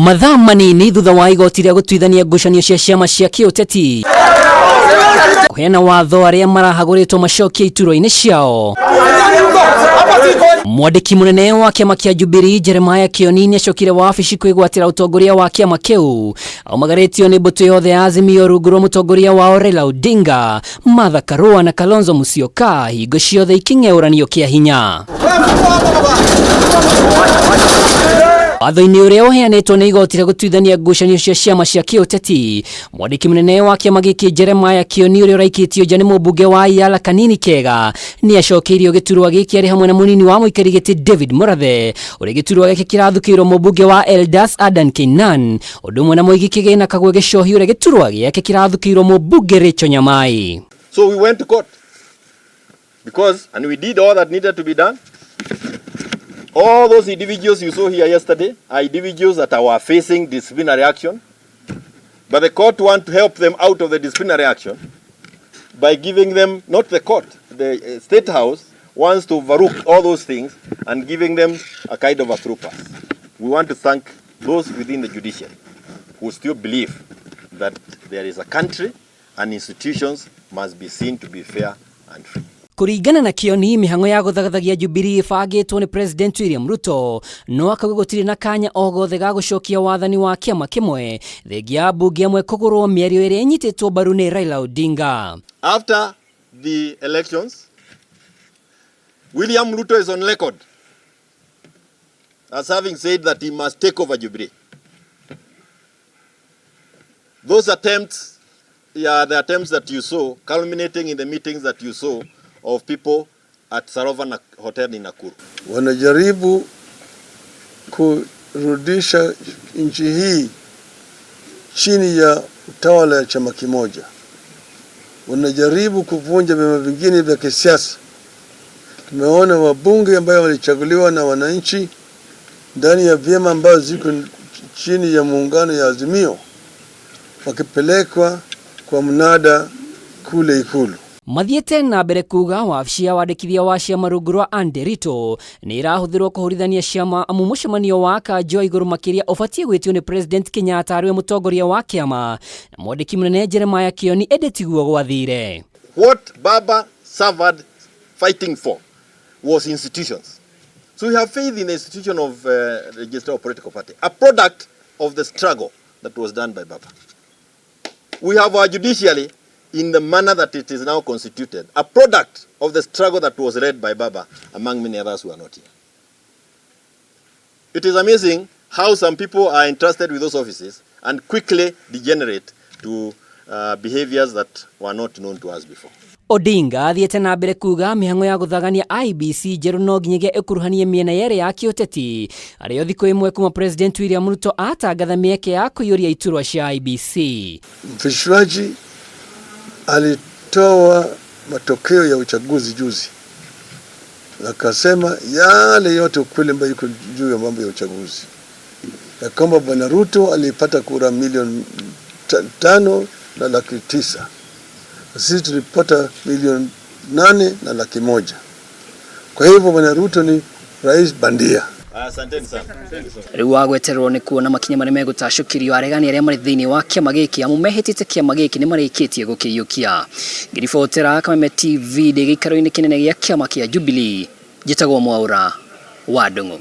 Mathaa manini thutha wa igoti rĩa gũtuithania ngucanio cia ciama cia kĩũteti kũheana watho arĩa marahagũrĩtwo macokie iturwa-inĩ ciao, mwandĩki mũnene wa kĩama kĩa Jubilee Jeremiah Kioni nĩacokire wabici kwĩgwatĩra ũtongoria wa kĩama kĩu aumagarĩtio nĩ mbũtũ yothe ya Azimio rungu rwa mũtongoria wao Raila Odinga, Martha Karua na Kalonzo Musyoka, hingo ciothe ikĩng'eũranio kĩa hinya. Watho-inĩ ũrĩa ũheanĩtwo nĩ igoti rĩa gũtuithania ngucanio cia ciama cia kĩũteti, mwandĩki mũnene wa kĩama gĩkĩ Jeremiah Kioni ũrĩa ũraikĩtio nja nĩ mũmbunge wa Yala Kanini Kega nĩacokeirio gĩturwa gĩkĩ arĩ hamwe na mũnini wa mũikarĩri gĩtĩ David Mũrathe, ũrĩa gĩturwa gĩkĩ kĩrathukĩirwo mũmbunge wa Eldas Adan Keinan, ũndũ ũmwe na Mũigi Kĩgĩna Kagwe Gĩcohi ũrĩa gĩturwa gĩake kĩrathukĩirwo mũmbunge Rachel Nyamai. So we went to court and we did all that needed to be done. All those individuals you saw here yesterday are individuals that were facing disciplinary action, but the court want to help them out of the disciplinary action by giving them, not the court, the State House wants to overlook all those things and giving them a kind of a through pass. We want to thank those within the judiciary who still believe that there is a country and institutions must be seen to be fair and free. Kuringana na Kioni, mihango ya gũthagathagia Jubilee ĩbangĩtwo nĩ President William Ruto, no akauga gũtirĩ na kanya o gothe ga gũcokia wathani wa kĩama kĩmwe thengia mbunge amwe kũgũrwo mĩario ĩrĩa ĩnyitĩtwo mbaru nĩ Raila Odinga. After the elections, William Ruto is on record as having said that he must take over Jubilee. Those attempts, the attempts that you saw, culminating in the meetings that you saw of people at Sarova Hotel in Nakuru. Wanajaribu kurudisha nchi hii chini ya utawala ya chama kimoja. Wanajaribu kuvunja vyama vingine vya kisiasa. Tumeona wabunge ambao walichaguliwa na wananchi ndani ya vyama ambazo ziko chini ya muungano ya Azimio wakipelekwa kwa mnada kule Ikulu. Mathiĩte na mbere kuga wabici ya wandĩkithia wa ciama rungu rwa Anderito nĩ ĩrahũthĩrwo kũhũrithania ciama amu mũcemanio wa kanjũ igũrũ makĩria ũbatiĩ gwĩtio nĩ President Kenyatta arĩ mũtongoria wa kĩama, na mwandĩki mũnene Jeremiah Kioni ende tiguo gwathire. What Baba suffered fighting for was institutions. So we have faith in the institution of Register of Political Party, a product of the struggle that was done by Baba. We have our judiciary in the manner that it is now constituted, a product of the struggle that was led by Baba, among many others who are not here. It is amazing how some people are entrusted with those offices and quickly degenerate to behaviors that were not known to us before. Odinga athiĩte na mbere kuga mĩhang'o ya gũthagania IEBC njerũ no nginyagia ĩkuruhanie mĩena yerĩ ya kĩũteti, arĩo thikũ ĩmwe kuma President William Ruto atangatha mĩeke ya kũiyũria iturwa cia IEBC. Mfishwaji alitoa matokeo ya uchaguzi juzi, akasema yale yote ukweli ambayo iko juu ya mambo ya uchaguzi, ya kwamba Bwana Ruto alipata kura milioni 5.9, sisi tulipata milioni 8.1. Kwa hivyo Bwana Ruto ni rais bandia. Asanteni sana. Rĩu wagwetererwo nĩ kuona makinya marĩa megũtacũkĩrio aregani arĩa marĩ thĩinĩ wa kĩama gĩkĩ amu mehĩtĩte kĩama gĩkĩ nĩ marĩkĩtie gũkĩiyũkia. Ngĩribotera Kameme TV ndĩ gĩikaro-inĩ kĩnene gĩa kĩama kĩa Jubilee, njĩtagwo Mwaũra wa Ndung'u.